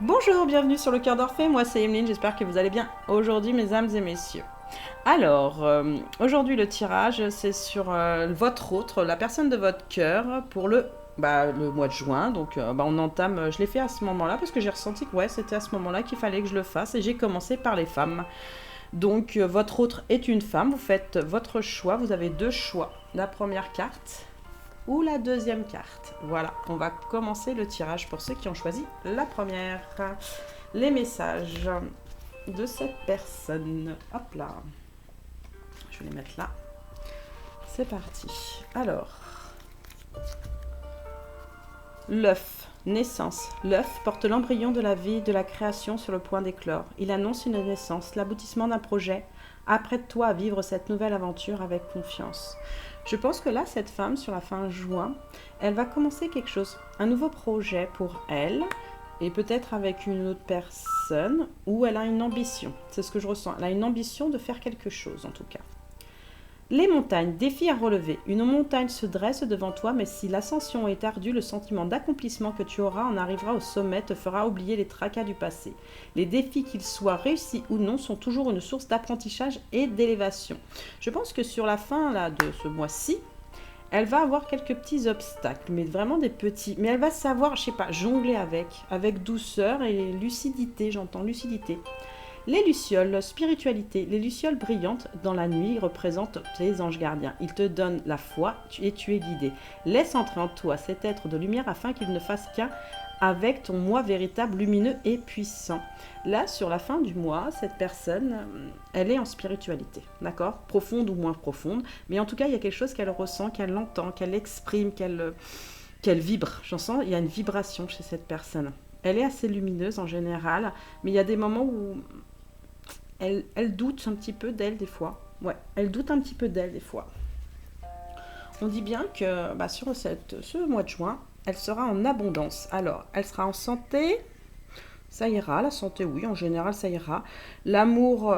Bonjour, bienvenue sur le cœur d'Orphée, moi c'est Emeline, j'espère que vous allez bien aujourd'hui mes âmes et messieurs. Alors, aujourd'hui le tirage c'est sur votre autre, la personne de votre cœur pour le mois de juin. Donc on entame, je l'ai fait à ce moment-là parce que j'ai ressenti que ouais, c'était à ce moment-là qu'il fallait que je le fasse et j'ai commencé par les femmes. Donc votre autre est une femme, vous faites votre choix, vous avez deux choix. La première carte ou la deuxième carte. Voilà, on va commencer le tirage pour ceux qui ont choisi la première. Les messages de cette personne. Hop là. Je vais les mettre là. C'est parti. Alors, l'œuf, naissance. L'œuf porte l'embryon de la vie, de la création sur le point d'éclore. Il annonce une naissance, l'aboutissement d'un projet. Apprête-toi à vivre cette nouvelle aventure avec confiance. Je pense que là, cette femme, sur la fin juin, elle va commencer quelque chose, un nouveau projet pour elle, et peut-être avec une autre personne, où elle a une ambition. C'est ce que je ressens. Elle a une ambition de faire quelque chose, en tout cas. Les montagnes, défi à relever. Une montagne se dresse devant toi, mais si l'ascension est ardue, le sentiment d'accomplissement que tu auras en arrivera au sommet te fera oublier les tracas du passé. Les défis, qu'ils soient réussis ou non, sont toujours une source d'apprentissage et d'élévation. Je pense que sur la fin là, de ce mois-ci, elle va avoir quelques petits obstacles, mais vraiment des petits. Mais elle va savoir, je sais pas, jongler avec douceur et lucidité, j'entends lucidité. Les lucioles, spiritualité. Les lucioles brillantes dans la nuit représentent tes anges gardiens. Ils te donnent la foi et tu es guidé. Laisse entrer en toi cet être de lumière afin qu'il ne fasse qu'un avec ton moi véritable, lumineux et puissant. Là, sur la fin du mois, cette personne, elle est en spiritualité, d'accord? Profonde ou moins profonde, mais en tout cas, il y a quelque chose qu'elle ressent, qu'elle entend, qu'elle exprime, qu'elle vibre. J'en sens, il y a une vibration chez cette personne. Elle est assez lumineuse en général, mais il y a des moments où elle doute un petit peu d'elle des fois. Ouais, elle doute un petit peu d'elle des fois. On dit bien que sur ce mois de juin, elle sera en abondance. Alors, elle sera en santé, ça ira. La santé, oui, en général, ça ira. L'amour,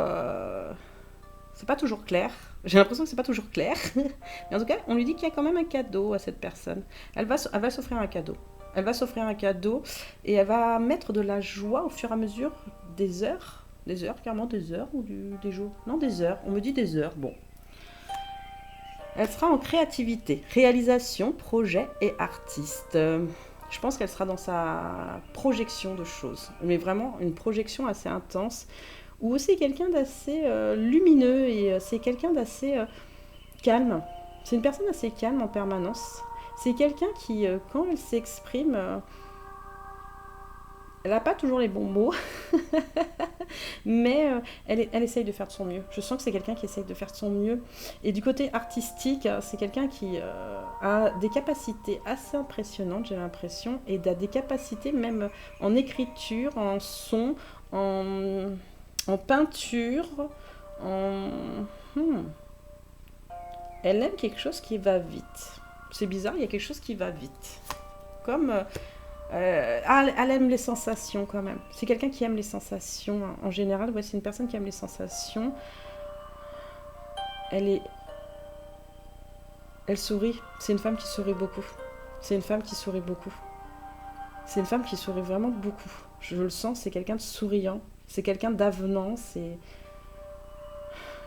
c'est pas toujours clair. J'ai l'impression que c'est pas toujours clair. Mais en tout cas, on lui dit qu'il y a quand même un cadeau à cette personne. Elle va s'offrir un cadeau. Elle va s'offrir un cadeau et elle va mettre de la joie au fur et à mesure des heures. Des heures, carrément des heures ou des jours? Non, des heures. On me dit des heures. Bon. Elle sera en créativité, réalisation, projet et artiste. Je pense qu'elle sera dans sa projection de choses. Mais vraiment une projection assez intense. Ou c'est quelqu'un d'assez lumineux et c'est quelqu'un d'assez calme. C'est une personne assez calme en permanence. C'est quelqu'un qui, quand elle s'exprime, elle n'a pas toujours les bons mots, mais elle essaye de faire de son mieux. Je sens que c'est quelqu'un qui essaye de faire de son mieux. Et du côté artistique, c'est quelqu'un qui a des capacités assez impressionnantes, j'ai l'impression, et a des capacités même en écriture, en son, en peinture, en... Elle aime quelque chose qui va vite. C'est bizarre, il y a quelque chose qui va vite. Comme... elle aime les sensations quand même. C'est quelqu'un qui aime les sensations. En général, ouais, c'est une personne qui aime les sensations. Elle est... Elle sourit. C'est une femme qui sourit beaucoup. C'est une femme qui sourit beaucoup. C'est une femme qui sourit vraiment beaucoup. Je le sens, c'est quelqu'un de souriant. C'est quelqu'un d'avenant.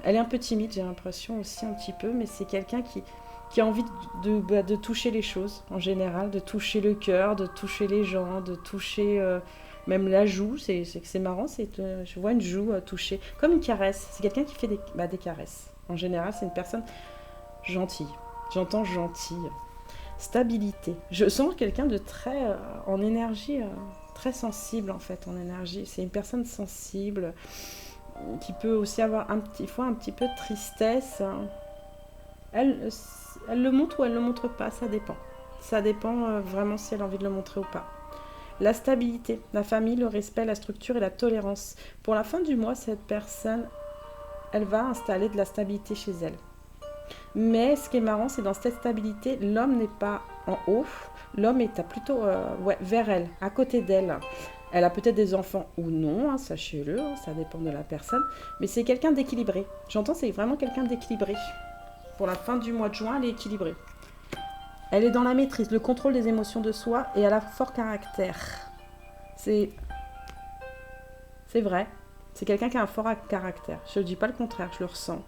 Elle est un peu timide, j'ai l'impression aussi un petit peu, mais c'est quelqu'un qui a envie de toucher les choses en général, de toucher le cœur, de toucher les gens, de toucher même la joue. C'est marrant, je vois une joue toucher, comme une caresse. C'est quelqu'un qui fait des caresses. En général, c'est une personne gentille. J'entends gentille. Stabilité. Je sens quelqu'un de très en énergie, très sensible en fait en énergie. C'est une personne sensible qui peut aussi avoir un petit peu de tristesse. Elle, elle le montre ou elle ne le montre pas, ça dépend. Ça dépend vraiment si elle a envie de le montrer ou pas. La stabilité, la famille, le respect, la structure et la tolérance. Pour la fin du mois, cette personne, elle va installer de la stabilité chez elle. Mais ce qui est marrant, c'est dans cette stabilité, l'homme n'est pas en haut, l'homme est plutôt vers elle, à côté d'elle. Elle a peut-être des enfants ou non, hein, sachez-le, hein, ça dépend de la personne. Mais c'est quelqu'un d'équilibré. J'entends, c'est vraiment quelqu'un d'équilibré. Pour la fin du mois de juin, elle est équilibrée. Elle est dans la maîtrise, le contrôle des émotions de soi et elle a fort caractère. C'est C'est vrai. C'est quelqu'un qui a un fort caractère. Je ne dis pas le contraire, je le ressens.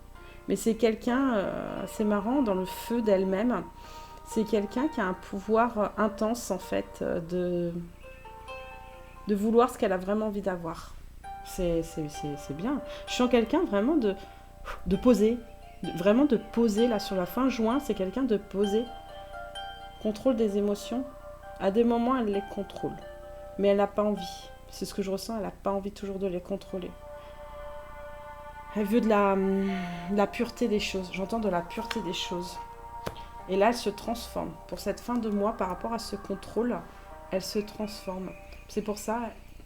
Mais c'est quelqu'un, c'est marrant, dans le feu d'elle-même, c'est quelqu'un qui a un pouvoir intense, en fait, de vouloir ce qu'elle a vraiment envie d'avoir. C'est bien. Je sens quelqu'un vraiment de poser. Vraiment de poser, là, sur la fin juin, c'est quelqu'un de poser. Contrôle des émotions. À des moments, elle les contrôle. Mais elle n'a pas envie. C'est ce que je ressens, elle n'a pas envie toujours de les contrôler. Elle veut de la pureté des choses. J'entends de la pureté des choses. Et là, elle se transforme. Pour cette fin de mois, par rapport à ce contrôle, elle se transforme. C'est pour ça,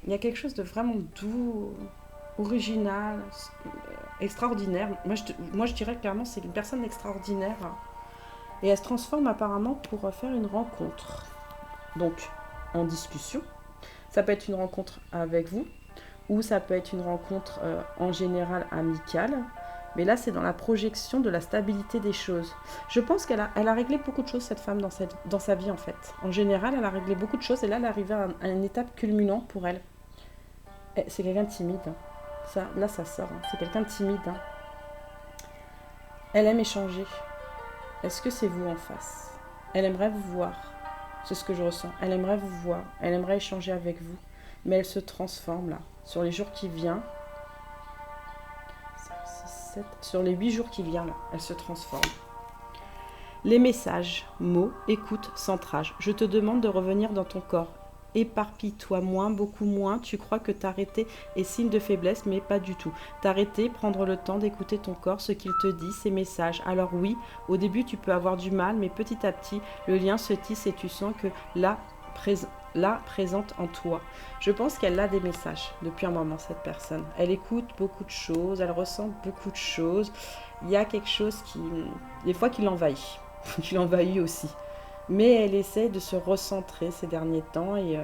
il y a quelque chose de vraiment doux, original, extraordinaire. Moi, je dirais clairement, c'est une personne extraordinaire. Et elle se transforme apparemment pour faire une rencontre. Donc, en discussion. Ça peut être une rencontre avec vous, ou ça peut être une rencontre en général amicale. Mais là, c'est dans la projection de la stabilité des choses. Je pense qu'elle a réglé beaucoup de choses, cette femme, dans sa vie, en fait. En général, elle a réglé beaucoup de choses, et là, elle est arrivée à une étape culminante pour elle. C'est quelqu'un de timide. Là, ça sort. C'est quelqu'un de timide. Elle aime échanger. Est-ce que c'est vous en face? Elle aimerait vous voir. C'est ce que je ressens. Elle aimerait vous voir. Elle aimerait échanger avec vous. Mais elle se transforme, là. Sur les jours qui viennent. Sur les 8 jours qui viennent, là, elle se transforme. Les messages, mots, écoute, centrage. Je te demande de revenir dans ton corps. Éparpille-toi moins, beaucoup moins. Tu crois que t'arrêter est signe de faiblesse, mais pas du tout. T'arrêter, prendre le temps d'écouter ton corps, ce qu'il te dit, ses messages. Alors oui, au début tu peux avoir du mal, mais petit à petit, le lien se tisse et tu sens que là, présente en toi. Je pense qu'elle a des messages depuis un moment, cette personne. Elle écoute beaucoup de choses, elle ressent beaucoup de choses. Il y a quelque chose des fois, qui l'envahit. Qui l'envahit aussi. Mais elle essaie de se recentrer ces derniers temps et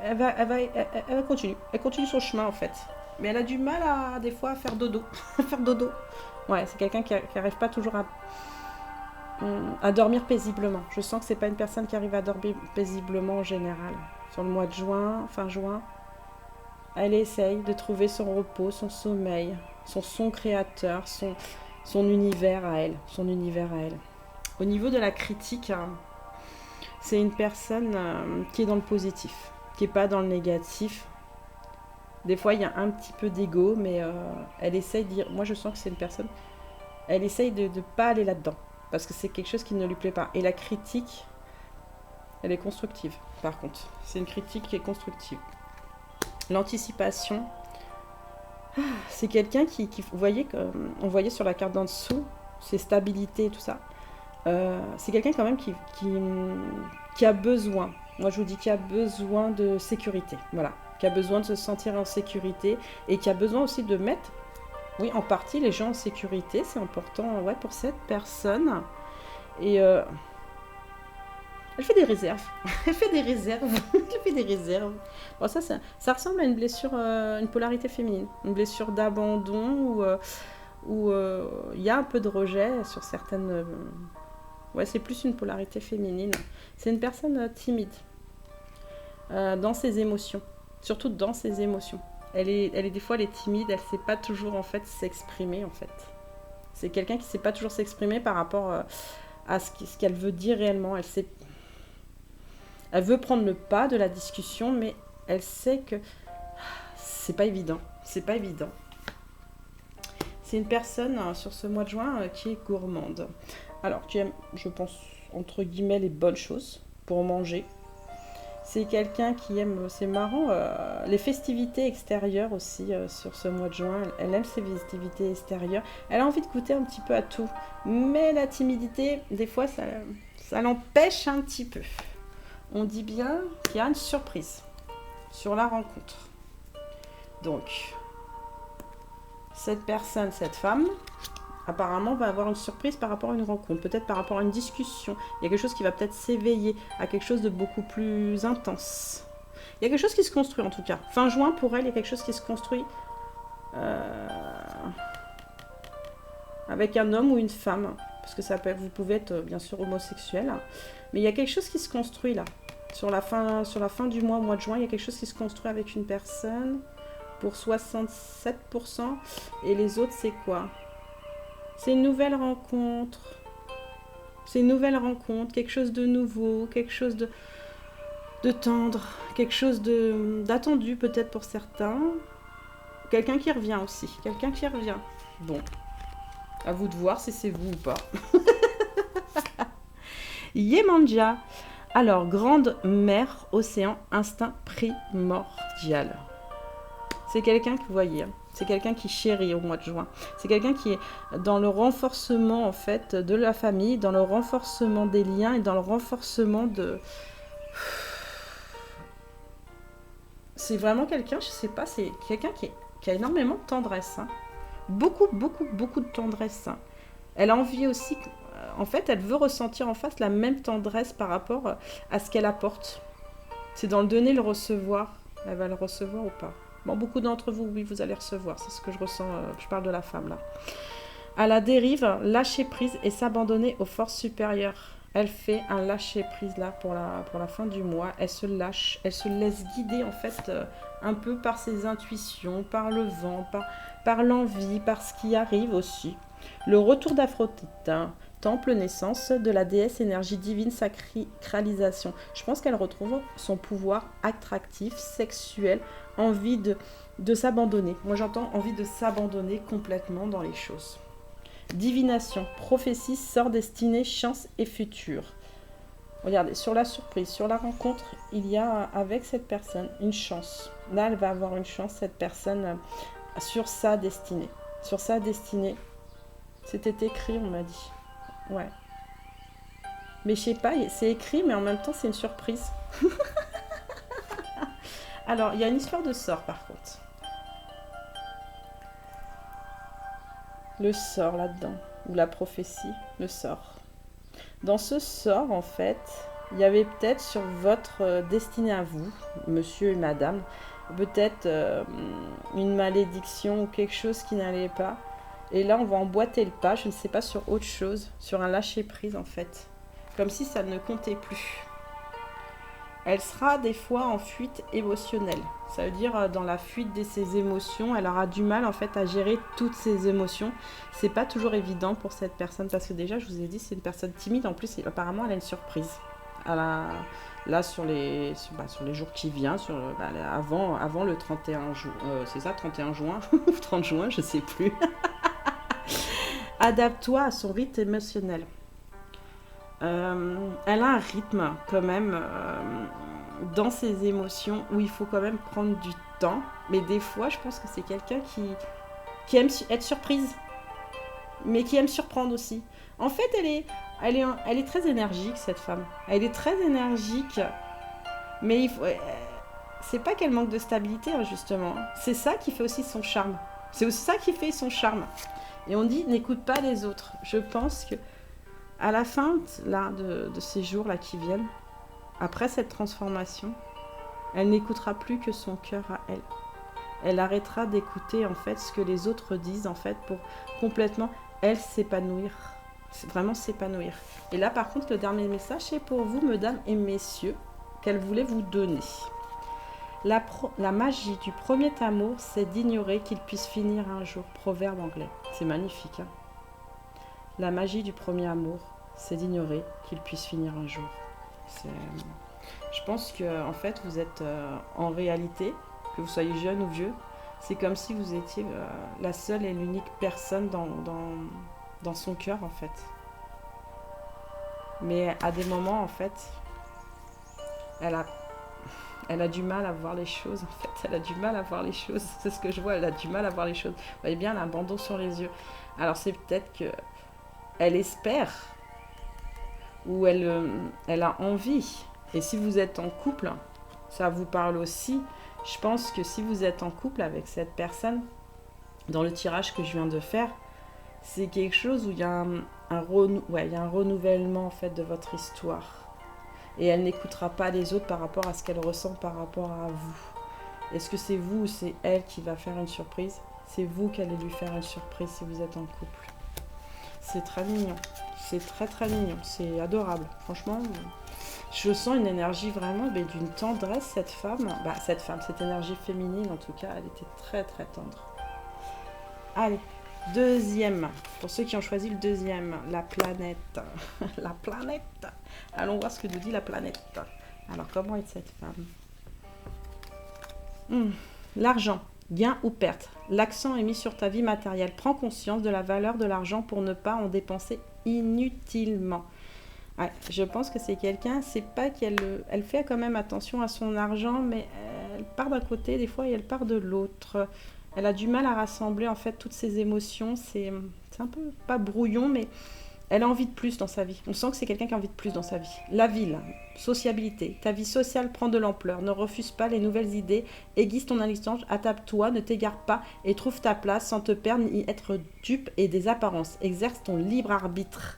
elle va continuer. Elle continue son chemin, en fait. Mais elle a du mal des fois à faire dodo. Faire dodo. Ouais, c'est quelqu'un qui n'arrive pas toujours à dormir paisiblement. Je sens que c'est pas une personne qui arrive à dormir paisiblement en général. Sur le mois de juin, fin juin, elle essaye de trouver son repos, son sommeil, son son créateur, son univers à elle. Son univers à elle. Au niveau de la critique, c'est une personne qui est dans le positif, qui n'est pas dans le négatif. Des fois, il y a un petit peu d'ego, mais elle essaye de dire... Moi, je sens que c'est une personne... Elle essaye de ne pas aller là-dedans, parce que c'est quelque chose qui ne lui plaît pas. Et la critique, elle est constructive, par contre. C'est une critique qui est constructive. L'anticipation, c'est quelqu'un qui vous voyez, on voyait sur la carte d'en dessous, c'est stabilité et tout ça. C'est quelqu'un quand même qui a besoin, moi je vous dis, qui a besoin de sécurité, voilà, qui a besoin de se sentir en sécurité et qui a besoin aussi de mettre, oui, en partie les gens en sécurité, c'est important, ouais, pour cette personne. Et elle fait des réserves, elle fait des réserves, elle fait des réserves. Bon, ça ressemble à une blessure, une polarité féminine, une blessure d'abandon où il y a un peu de rejet sur certaines... Ouais, c'est plus une polarité féminine. C'est une personne timide dans ses émotions, surtout dans ses émotions. Des fois, elle est timide, elle ne sait pas toujours en fait s'exprimer en fait. C'est quelqu'un qui ne sait pas toujours s'exprimer par rapport à ce qu'elle veut dire réellement. Elle veut prendre le pas de la discussion, mais elle sait que c'est pas évident. C'est pas évident. C'est une personne sur ce mois de juin qui est gourmande. Alors, qui aime, je pense, entre guillemets, les bonnes choses pour manger. C'est quelqu'un qui aime, c'est marrant, les festivités extérieures aussi sur ce mois de juin. Elle aime ces festivités extérieures. Elle a envie de goûter un petit peu à tout. Mais la timidité, des fois, ça l'empêche un petit peu. On dit bien qu'il y a une surprise sur la rencontre. Donc, cette personne, cette femme... apparemment va avoir une surprise par rapport à une rencontre, peut-être par rapport à une discussion. Il y a quelque chose qui va peut-être s'éveiller à quelque chose de beaucoup plus intense. Il y a quelque chose qui se construit en tout cas. Fin juin, pour elle, il y a quelque chose qui se construit avec un homme ou une femme. Parce que vous pouvez être bien sûr homosexuel. Mais il y a quelque chose qui se construit là. Sur la fin du mois de juin, il y a quelque chose qui se construit avec une personne pour 67%. Et les autres, c'est quoi? C'est une nouvelle rencontre. C'est une nouvelle rencontre, quelque chose de nouveau, quelque chose de tendre, quelque chose d'attendu peut-être pour certains. Quelqu'un qui revient aussi, quelqu'un qui revient. Bon, à vous de voir si c'est vous ou pas. Yemanja. Alors, grande mer, océan, instinct primordial. C'est quelqu'un que vous voyez, c'est quelqu'un qui chérit au mois de juin. C'est quelqu'un qui est dans le renforcement en fait de la famille, dans le renforcement des liens et dans le renforcement de... C'est vraiment quelqu'un, je sais pas, c'est quelqu'un qui a énormément de tendresse. Hein. Beaucoup de tendresse. Hein. Elle a envie aussi, en fait, elle veut ressentir en face la même tendresse par rapport à ce qu'elle apporte. C'est dans le donner, le recevoir. Elle va le recevoir ou pas? Bon, beaucoup d'entre vous, oui, vous allez recevoir. C'est ce que je ressens. Je parle de la femme, là. À la dérive, lâcher prise et s'abandonner aux forces supérieures. Elle fait un lâcher-prise, là, pour la fin du mois. Elle se lâche. Elle se laisse guider, en fait, un peu par ses intuitions, par le vent, par l'envie, par ce qui arrive aussi. Le retour d'Aphrodite, hein, temple naissance de la déesse énergie divine sacralisation. Je pense qu'elle retrouve son pouvoir attractif, sexuel, envie de s'abandonner. Moi j'entends envie de s'abandonner complètement dans les choses. Divination, prophétie, sort destiné, chance et futur. Regardez, sur la surprise, sur la rencontre, il y a avec cette personne une chance. Là, elle va avoir une chance, cette personne, sur sa destinée. Sur sa destinée, c'était écrit, on m'a dit. Ouais. Mais je sais pas, c'est écrit, mais en même temps, c'est une surprise. Alors, il y a une histoire de sort, par contre. Le sort, là-dedans. Ou la prophétie, le sort. Dans ce sort, en fait, il y avait peut-être sur votre destinée à vous, monsieur et madame, peut-être une malédiction ou quelque chose qui n'allait pas. Et là, on va emboîter le pas, je ne sais pas, sur autre chose, sur un lâcher-prise, en fait. Comme si ça ne comptait plus. Elle sera des fois en fuite émotionnelle. Ça veut dire dans la fuite de ses émotions, elle aura du mal en fait à gérer toutes ses émotions. C'est pas toujours évident pour cette personne parce que déjà, je vous ai dit, c'est une personne timide. En plus, apparemment, elle a une surprise. Là, sur les jours qui viennent, avant le 31 juin, c'est ça, 31 juin ou 30 juin, je sais plus. Adapte-toi à son rythme émotionnel. Elle a un rythme quand même dans ses émotions où il faut quand même prendre du temps. Mais des fois, je pense que c'est quelqu'un qui aime être surprise, mais qui aime surprendre aussi. En fait, elle est très énergique, cette femme. Elle est très énergique, mais c'est pas qu'elle manque de stabilité, hein, justement. C'est ça qui fait aussi son charme. C'est aussi ça qui fait son charme. Et on dit, n'écoute pas les autres. Je pense que à la fin là, de ces jours là qui viennent, après cette transformation, elle n'écoutera plus que son cœur à elle. Elle arrêtera d'écouter en fait ce que les autres disent en fait pour complètement elle s'épanouir. Vraiment s'épanouir. Et là par contre le dernier message c'est pour vous mesdames et messieurs qu'elle voulait vous donner. La magie du premier amour, c'est d'ignorer qu'il puisse finir un jour. Proverbe anglais. C'est magnifique. Hein, la magie du premier amour, c'est d'ignorer qu'il puisse finir un jour. Je pense que en fait, vous êtes en réalité, que vous soyez jeune ou vieux, c'est comme si vous étiez la seule et l'unique personne dans son cœur, en fait. Mais à des moments, en fait, elle a du mal à voir les choses, en fait. Elle a du mal à voir les choses. C'est ce que je vois, elle a du mal à voir les choses. Vous voyez bien, elle a un bandeau sur les yeux. Alors, c'est peut-être que elle espère ou elle a envie. Et si vous êtes en couple, ça vous parle aussi. Je pense que si vous êtes en couple avec cette personne, dans le tirage que je viens de faire, c'est quelque chose où il y a un renouvellement en fait de votre histoire. Et elle n'écoutera pas les autres par rapport à ce qu'elle ressent par rapport à vous. Est-ce que c'est vous ou c'est elle qui va faire une surprise? C'est vous qui allez lui faire une surprise si vous êtes en couple. C'est très mignon. C'est très très mignon. C'est adorable. Franchement, Je sens une énergie vraiment mais d'une tendresse, cette femme. Bah, cette énergie féminine, en tout cas, elle était très très tendre. Allez, deuxième. Pour ceux qui ont choisi le deuxième, la planète. La planète. Allons voir ce que nous dit la planète. Alors, comment est cette femme? L'argent, gain ou perte. L'accent est mis sur ta vie matérielle. Prends conscience de la valeur de l'argent pour ne pas en dépenser inutilement. Ouais, je pense que c'est quelqu'un, c'est pas elle fait quand même attention à son argent, mais elle part d'un côté des fois et elle part de l'autre. Elle a du mal à rassembler en fait toutes ses émotions. C'est un peu pas brouillon, mais elle a envie de plus dans sa vie. On sent que c'est quelqu'un qui a envie de plus dans sa vie. La ville, sociabilité. Ta vie sociale prend de l'ampleur. Ne refuse pas les nouvelles idées. Aiguise ton intelligence, attaque-toi, ne t'égare pas et trouve ta place sans te perdre ni être dupe et des apparences. Exerce ton libre arbitre.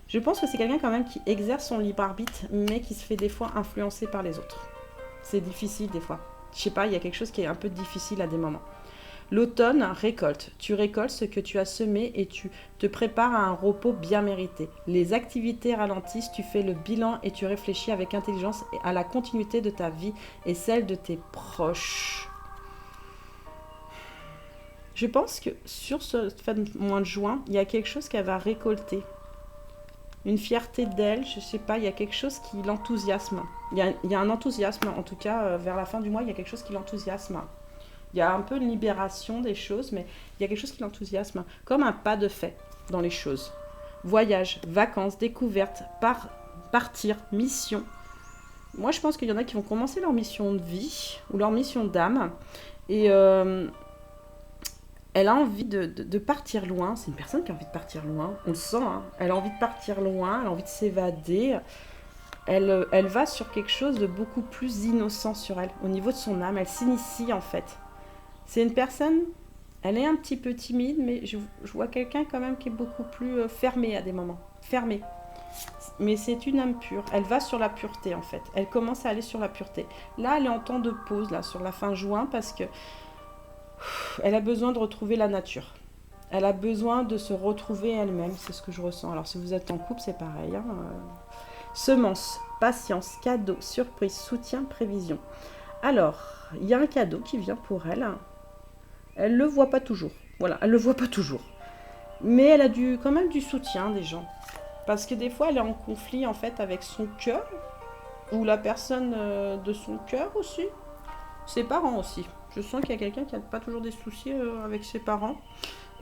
Je pense que c'est quelqu'un quand même qui exerce son libre arbitre, mais qui se fait des fois influencer par les autres. C'est difficile des fois. Je sais pas, il y a quelque chose qui est un peu difficile à des moments. L'automne, récolte. Tu récoltes ce que tu as semé et tu te prépares à un repos bien mérité. Les activités ralentissent, tu fais le bilan et tu réfléchis avec intelligence à la continuité de ta vie et celle de tes proches. Je pense que sur ce mois de juin, il y a quelque chose qu'elle va récolter. Une fierté d'elle, je sais pas, il y a quelque chose qui l'enthousiasme. Il y a un enthousiasme, en tout cas, vers la fin du mois, il y a quelque chose qui l'enthousiasme. Il y a un peu de libération des choses, mais il y a quelque chose qui l'enthousiasme. Comme un pas de fait dans les choses. Voyage, vacances, découvertes, partir, mission. Moi, je pense qu'il y en a qui vont commencer leur mission de vie ou leur mission d'âme. Et elle a envie de partir loin. C'est une personne qui a envie de partir loin. On le sent, hein. Elle a envie de partir loin, elle a envie de s'évader. Elle va sur quelque chose de beaucoup plus innocent sur elle. Au niveau de son âme, elle s'initie en fait. C'est une personne, elle est un petit peu timide, mais je vois quelqu'un quand même qui est beaucoup plus fermé à des moments. Fermé. Mais c'est une âme pure. Elle va sur la pureté en fait. Elle commence à aller sur la pureté. Là, elle est en temps de pause, là, sur la fin juin, parce que elle a besoin de retrouver la nature. Elle a besoin de se retrouver elle-même, c'est ce que je ressens. Alors si vous êtes en couple, c'est pareil. Hein. Semences, patience, cadeau, surprise, soutien, prévision. Alors, il y a un cadeau qui vient pour elle. Elle ne le voit pas toujours. Voilà, elle ne le voit pas toujours. Mais elle a quand même du soutien des gens. Parce que des fois, elle est en conflit en fait avec son cœur, ou la personne de son cœur aussi. Ses parents aussi. Je sens qu'il y a quelqu'un qui n'a pas toujours des soucis avec ses parents.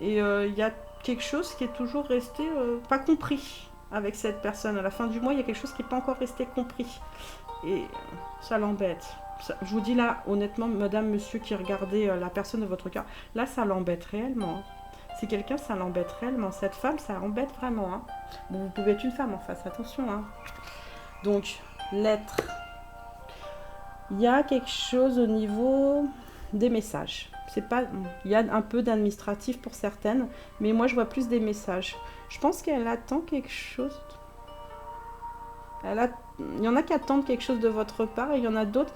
Et il y a quelque chose qui est toujours resté pas compris avec cette personne. À la fin du mois, il y a quelque chose qui n'est pas encore resté compris. Et ça l'embête. Je vous dis là, honnêtement, madame, monsieur qui regardez la personne de votre cœur, là, ça l'embête réellement. C'est quelqu'un, ça l'embête réellement. Cette femme, ça l'embête vraiment. Hein. Bon, vous pouvez être une femme en face, attention. Hein. Donc, l'être. Il y a quelque chose au niveau des messages. C'est pas, il y a un peu d'administratif pour certaines, mais moi je vois plus des messages. Je pense qu'elle attend quelque chose. Il y en a qui attendent quelque chose de votre part et il y en a d'autres.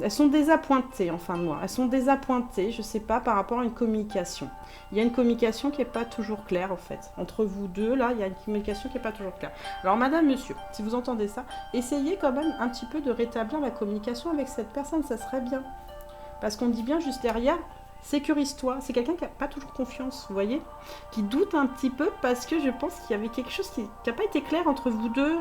Elles sont désappointées en fin de mois. Elles sont désappointées, je sais pas, par rapport à une communication. Il y a une communication qui n'est pas toujours claire en fait. Entre vous deux, là, il y a une communication qui n'est pas toujours claire. Alors madame, monsieur, si vous entendez ça, essayez quand même un petit peu de rétablir la communication avec cette personne, ça serait bien. Parce qu'on dit bien juste derrière, sécurise-toi. C'est quelqu'un qui n'a pas toujours confiance, vous voyez, qui doute un petit peu parce que je pense qu'il y avait quelque chose qui n'a pas été clair entre vous deux.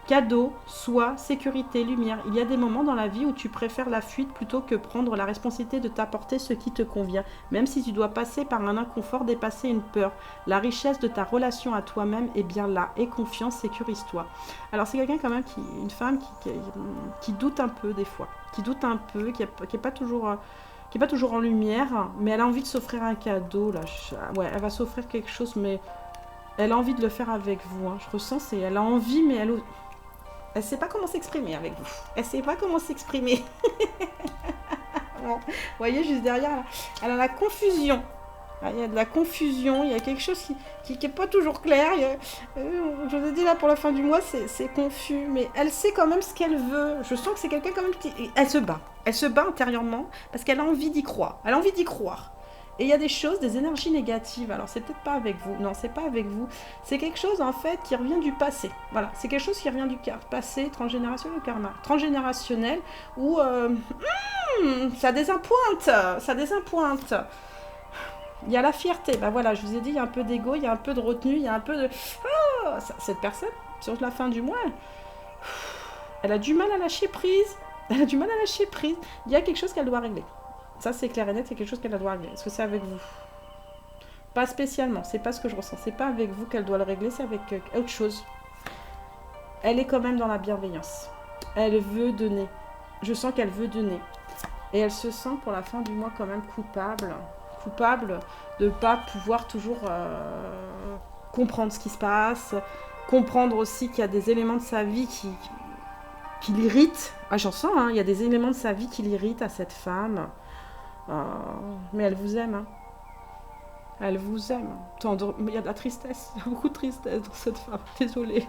Cadeau, soie, sécurité, lumière. Il y a des moments dans la vie où tu préfères la fuite plutôt que prendre la responsabilité de t'apporter ce qui te convient. Même si tu dois passer par un inconfort, dépasser une peur. La richesse de ta relation à toi-même est bien là. Aie confiance, sécurise-toi. Alors c'est quelqu'un quand même, une femme qui doute un peu des fois. Qui doute un peu, qui n'est pas toujours en lumière. Mais elle a envie de s'offrir un cadeau. Là. Ouais, elle va s'offrir quelque chose, mais elle a envie de le faire avec vous. Hein. Je ressens, elle a envie, mais elle ne sait pas comment s'exprimer avec vous. Elle ne sait pas comment s'exprimer. Bon, vous voyez, juste derrière, là, elle a la confusion. Il y a de la confusion, il y a quelque chose qui n'est pas toujours clair. Je vous ai dit là, pour la fin du mois, c'est confus. Mais elle sait quand même ce qu'elle veut. Je sens que c'est quelqu'un quand même qui... Elle se bat. Elle se bat intérieurement parce qu'elle a envie d'y croire. Elle a envie d'y croire. Et il y a des choses, des énergies négatives. Alors, c'est peut-être pas avec vous. Non, c'est pas avec vous. C'est quelque chose, en fait, qui revient du passé. Voilà, c'est quelque chose qui revient du passé, transgénérationnel, karma. Transgénérationnel, où ça désimpointe. Ça désimpointe. Il y a la fierté. Ben voilà, je vous ai dit, il y a un peu d'ego, il y a un peu de retenue, il y a un peu de... cette personne, sur la fin du mois, elle a du mal à lâcher prise. Elle a du mal à lâcher prise. Il y a quelque chose qu'elle doit régler. Ça, c'est clair et net, c'est quelque chose qu'elle doit régler. Est-ce que c'est avec vous? Pas spécialement, c'est pas ce que je ressens. C'est pas avec vous qu'elle doit le régler, c'est avec autre chose. Elle est quand même dans la bienveillance. Elle veut donner. Je sens qu'elle veut donner. Et elle se sent pour la fin du mois quand même coupable. Coupable de ne pas pouvoir toujours comprendre ce qui se passe. Comprendre aussi qu'il y a des éléments de sa vie qui l'irritent. Ah, j'en sens, hein, il y a des éléments de sa vie qui l'irritent à cette femme. Mais elle vous aime. Hein. Elle vous aime. Il y a de la tristesse. Il y a beaucoup de tristesse dans cette femme. Désolée.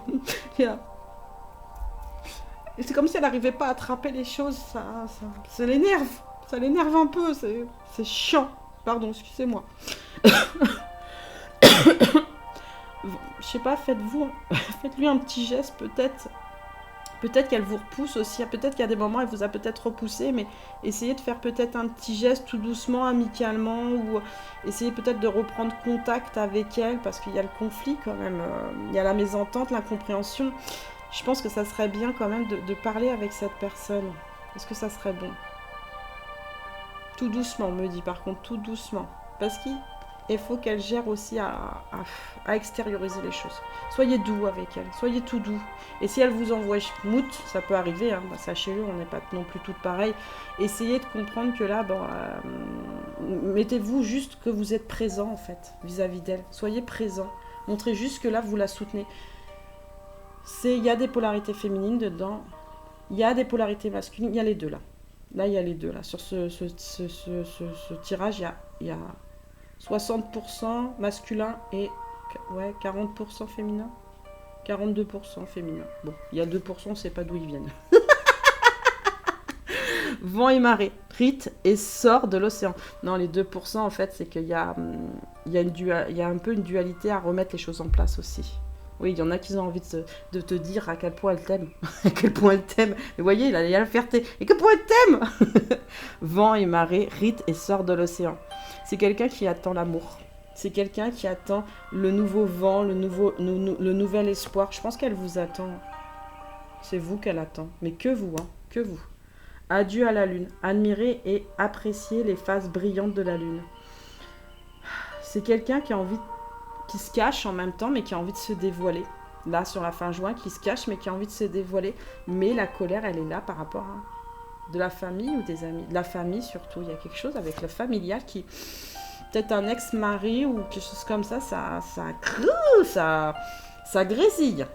C'est comme si elle n'arrivait pas à attraper les choses. Ça l'énerve. Ça l'énerve un peu. C'est chiant. Pardon, excusez-moi. Je sais pas, faites-lui un petit geste peut-être. Peut-être qu'elle vous repousse aussi, peut-être qu'il y a des moments, elle vous a peut-être repoussé, mais essayez de faire peut-être un petit geste tout doucement, amicalement, ou essayez peut-être de reprendre contact avec elle, parce qu'il y a le conflit quand même, il y a la mésentente, l'incompréhension. Je pense que ça serait bien quand même de parler avec cette personne. Est-ce que ça serait bon? Tout doucement, on me dit par contre, tout doucement. Parce qu'il faut qu'elle gère aussi à extérioriser les choses. Soyez doux avec elle, soyez tout doux. Et si elle vous envoie schmout, ça peut arriver, hein, sachez-le, on n'est pas non plus toutes pareilles. Essayez de comprendre que là, mettez-vous juste que vous êtes présent en fait, vis-à-vis d'elle. Soyez présent, montrez juste que là, vous la soutenez. Il y a des polarités féminines dedans, il y a des polarités masculines, il y a les deux là. Là, il y a les deux là. Sur ce tirage, il y a 60% masculin et 40% féminin. 42% féminin. Bon, il y a 2%, on ne sait pas d'où ils viennent. Vent et marée, rite et sort de l'océan. Non, les 2%, en fait, c'est qu'il y a un peu une dualité à remettre les choses en place aussi. Oui, il y en a qui ont envie de te dire à quel point elle t'aime. À quel point elle t'aime. Vous voyez, il y a la fierté. Et quel point elle t'aime. Vent et marée, rite et sort de l'océan. C'est quelqu'un qui attend l'amour. C'est quelqu'un qui attend le nouveau vent, le nouvel espoir. Je pense qu'elle vous attend. C'est vous qu'elle attend. Mais que vous, hein, que vous. Adieu à la lune. Admirez et appréciez les phases brillantes de la lune. C'est quelqu'un qui a envie qui se cache en même temps, mais qui a envie de se dévoiler. Là, sur la fin juin, qui se cache, mais qui a envie de se dévoiler. Mais la colère, elle est là par rapport à de la famille ou des amis. De la famille, surtout. Il y a quelque chose avec le familial qui... Peut-être un ex-mari ou quelque chose comme ça, ça grésille.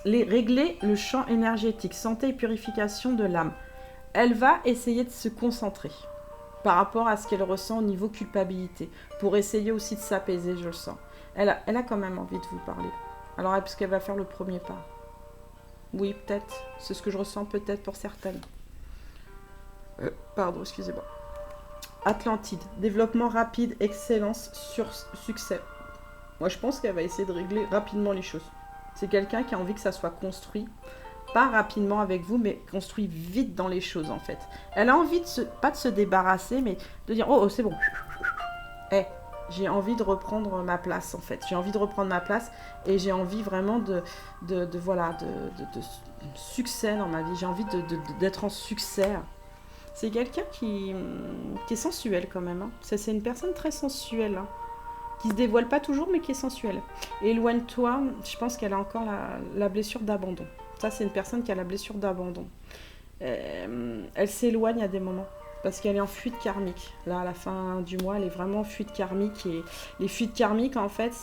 Régler le champ énergétique, santé et purification de l'âme. Elle va essayer de se concentrer par rapport à ce qu'elle ressent au niveau culpabilité, pour essayer aussi de s'apaiser, je le sens. Elle a quand même envie de vous parler. Alors, est-ce qu'elle va faire le premier pas? Oui, peut-être. C'est ce que je ressens peut-être pour certaines. Pardon, excusez-moi. Atlantide, développement rapide, excellence, succès. Moi, je pense qu'elle va essayer de régler rapidement les choses. C'est quelqu'un qui a envie que ça soit construit, pas rapidement avec vous, mais construit vite dans les choses, en fait. Elle a envie pas de se débarrasser, mais de dire, oh, c'est bon. J'ai envie de reprendre ma place, en fait. J'ai envie de reprendre ma place et j'ai envie vraiment de succès dans ma vie. J'ai envie d'être en succès. C'est quelqu'un qui est sensuel quand même. Hein. C'est une personne très sensuelle, hein, qui se dévoile pas toujours, mais qui est sensuelle. Éloigne-toi, je pense qu'elle a encore la blessure d'abandon. Ça, c'est une personne qui a la blessure d'abandon. Elle s'éloigne à des moments, parce qu'elle est en fuite karmique. Là, à la fin du mois, elle est vraiment en fuite karmique. Et les fuites karmiques, en fait,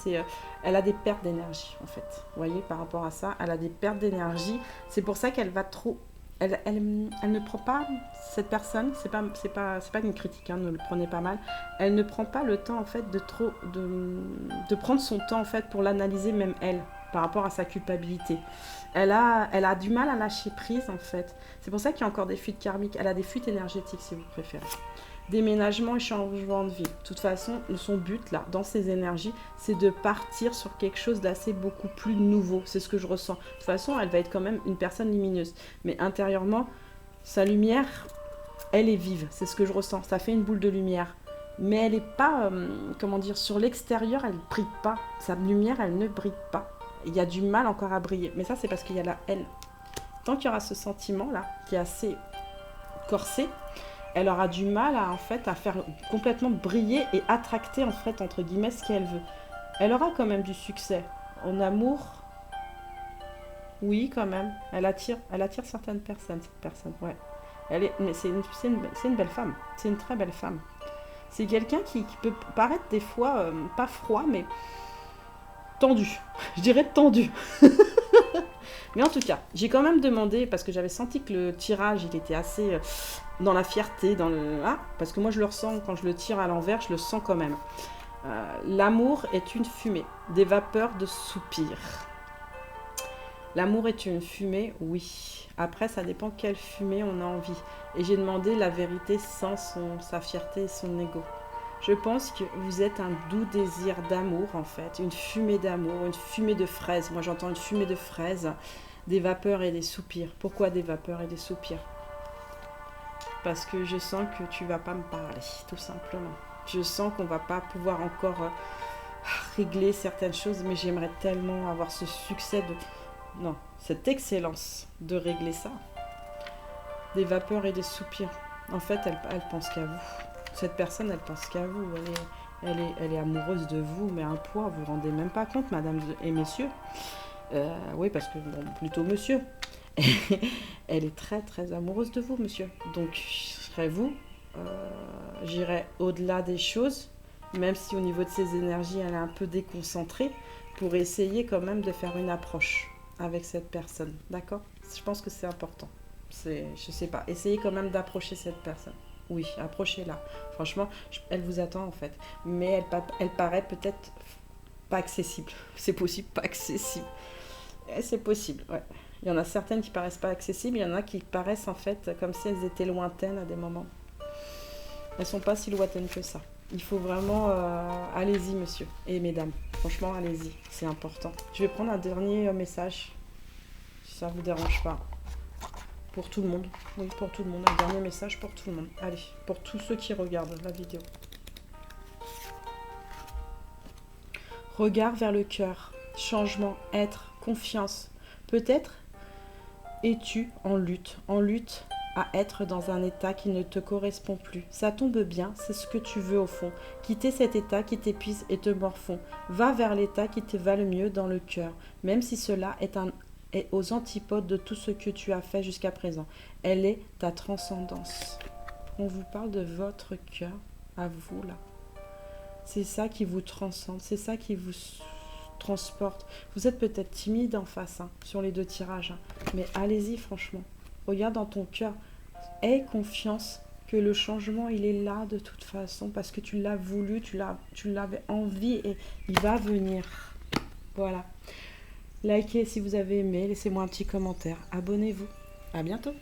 elle a des pertes d'énergie, en fait. Vous voyez, par rapport à ça, elle a des pertes d'énergie. C'est pour ça qu'elle va trop... Elle ne prend pas, cette personne, c'est pas une critique, hein, ne le prenez pas mal, elle ne prend pas le temps en fait de prendre son temps en fait pour l'analyser même elle. par rapport à sa culpabilité. Elle a du mal à lâcher prise, en fait. C'est pour ça qu'il y a encore des fuites karmiques. Elle a des fuites énergétiques, si vous préférez. Déménagement et changement de vie. De toute façon, son but, là, dans ses énergies, c'est de partir sur quelque chose d'assez beaucoup plus nouveau. C'est ce que je ressens. De toute façon, elle va être quand même une personne lumineuse. Mais intérieurement, sa lumière, elle est vive. C'est ce que je ressens. Ça fait une boule de lumière. Mais elle n'est pas, comment dire, sur l'extérieur, elle ne brille pas. Sa lumière, elle ne brille pas. Il y a du mal encore à briller. Mais ça, c'est parce qu'il y a la haine. Tant qu'il y aura ce sentiment-là, qui est assez corsé, elle aura du mal à, en fait, à faire complètement briller et attracter, en fait, entre guillemets, ce qu'elle veut. Elle aura quand même du succès. En amour, oui, quand même. Elle attire certaines personnes, cette personne, ouais. Mais c'est une belle femme. C'est une très belle femme. C'est quelqu'un qui peut paraître des fois, pas froid, mais tendu. Je dirais tendu. Mais en tout cas, j'ai quand même demandé, parce que j'avais senti que le tirage, il était assez dans la fierté, parce que moi je le ressens, quand je le tire à l'envers, je le sens quand même. L'amour est une fumée, des vapeurs de soupirs. L'amour est une fumée, oui. Après, ça dépend quelle fumée on a envie. Et j'ai demandé la vérité sans sa fierté et son ego. Je pense que vous êtes un doux désir d'amour, en fait. Une fumée d'amour, une fumée de fraises. Moi, j'entends une fumée de fraises, des vapeurs et des soupirs. Pourquoi des vapeurs et des soupirs? Parce que je sens que tu vas pas me parler, tout simplement. Je sens qu'on va pas pouvoir encore régler certaines choses, mais j'aimerais tellement avoir ce succès non, cette excellence de régler ça. Des vapeurs et des soupirs. En fait, elle pense qu'à vous. Cette personne, elle pense qu'à vous. Elle est amoureuse de vous, mais à un point, vous vous rendez même pas compte, madame et messieurs. Oui, parce que, bon, plutôt monsieur. Elle est très, très amoureuse de vous, monsieur. Donc, je serais vous. J'irais au-delà des choses, même si au niveau de ses énergies, elle est un peu déconcentrée, pour essayer quand même de faire une approche avec cette personne, d'accord? Je pense que c'est important. Je sais pas, essayez quand même d'approcher cette personne. Oui, approchez-la. Franchement, elle vous attend en fait. Mais elle paraît peut-être pas accessible. C'est possible, pas accessible. C'est possible, ouais. Il y en a certaines qui paraissent pas accessibles, il y en a qui paraissent en fait comme si elles étaient lointaines à des moments. Elles sont pas si lointaines que ça. Il faut vraiment... allez-y, monsieur et mesdames. Franchement, allez-y. C'est important. Je vais prendre un dernier message. Si ça ne vous dérange pas. Pour tout le monde. Oui, pour tout le monde. Un dernier message pour tout le monde. Allez, pour tous ceux qui regardent la vidéo. Regard vers le cœur. Changement, être, confiance. Peut-être es-tu en lutte à être dans un état qui ne te correspond plus. Ça tombe bien, c'est ce que tu veux au fond. Quitter cet état qui t'épuise et te morfond. Va vers l'état qui te va le mieux dans le cœur, même si cela est aux antipodes de tout ce que tu as fait jusqu'à présent. Elle est ta transcendance. On vous parle de votre cœur, à vous là. C'est ça qui vous transcende, c'est ça qui vous transporte. Vous êtes peut-être timide en face, sur les deux tirages, mais allez-y franchement. Regarde dans ton cœur, aie confiance que le changement, il est là de toute façon, parce que tu l'as voulu, tu l'avais envie et il va venir. Voilà. Likez si vous avez aimé, laissez-moi un petit commentaire. Abonnez-vous. À bientôt.